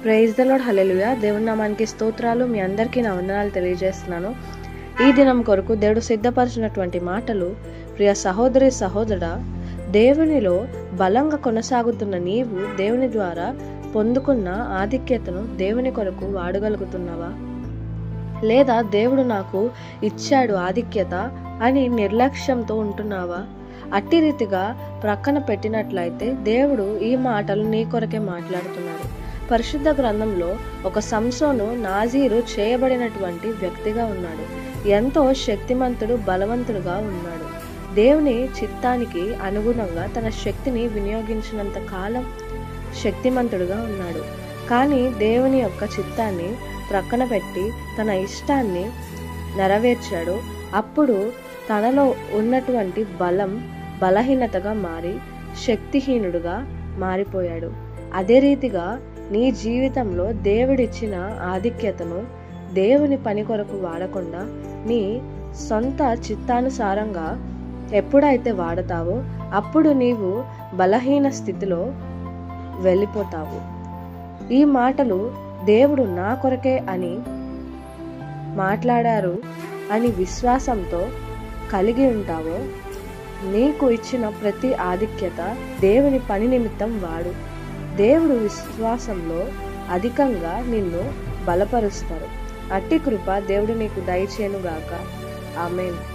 Praise the lord, హల్లెలూయా. దేవుని నామానికి స్తోత్రాలు. మీ అందరికీ నా వందనాలు తెలియజేస్తున్నాను. ఈ దినం కొరకు దేవుడు సిద్ధపరిచినటువంటి మాటలు, ప్రియ సహోదరి సహోదరుడా, దేవునిలో బలంగా కొనసాగుతున్న నీవు దేవుని ద్వారా పొందుకున్న ఆధిక్యతను దేవుని కొరకు వాడగలుగుతున్నావా? లేదా దేవుడు నాకు ఇచ్చాడు ఆధిక్యత అని నిర్లక్ష్యంతో ఉంటున్నావా? అట్టి రీతిగా ప్రక్కన పెట్టినట్లయితే దేవుడు ఈ మాటలు నీ కొరకే మాట్లాడుతున్నాడు. పరిశుద్ధ గ్రంథంలో ఒక సంసోను నాజీరు చేయబడినటువంటి వ్యక్తిగా ఉన్నాడు. ఎంతో శక్తిమంతుడు, బలవంతుడుగా ఉన్నాడు. దేవుని చిత్తానికి అనుగుణంగా తన శక్తిని వినియోగించినంత కాలం శక్తిమంతుడుగా ఉన్నాడు. కానీ దేవుని యొక్క చిత్తాన్ని ప్రక్కన పెట్టి తన ఇష్టాన్ని నెరవేర్చాడు. అప్పుడు తనలో ఉన్నటువంటి బలహీనతగా మారి శక్తిహీనుడుగా మారిపోయాడు. అదే రీతిగా నీ జీవితంలో దేవుడిచ్చిన ఆధిక్యతను దేవుని పని కొరకు వాడకుండా నీ సొంత చిత్తానుసారంగా ఎప్పుడైతే వాడతావో అప్పుడు నీవు బలహీన స్థితిలో వెళ్ళిపోతావు. ఈ మాటలు దేవుడు నా కొరకే అని మాట్లాడారు అని విశ్వాసంతో కలిగి ఉంటావో, నీకు ఇచ్చిన ప్రతి ఆధిక్యత దేవుని పని నిమిత్తం వాడు. దేవుడు విశ్వాసంలో అధికంగా నిన్ను బలపరుస్తారు. అట్టి కృప దేవుడు నీకు దయచేయునుగాక. ఆమేన్.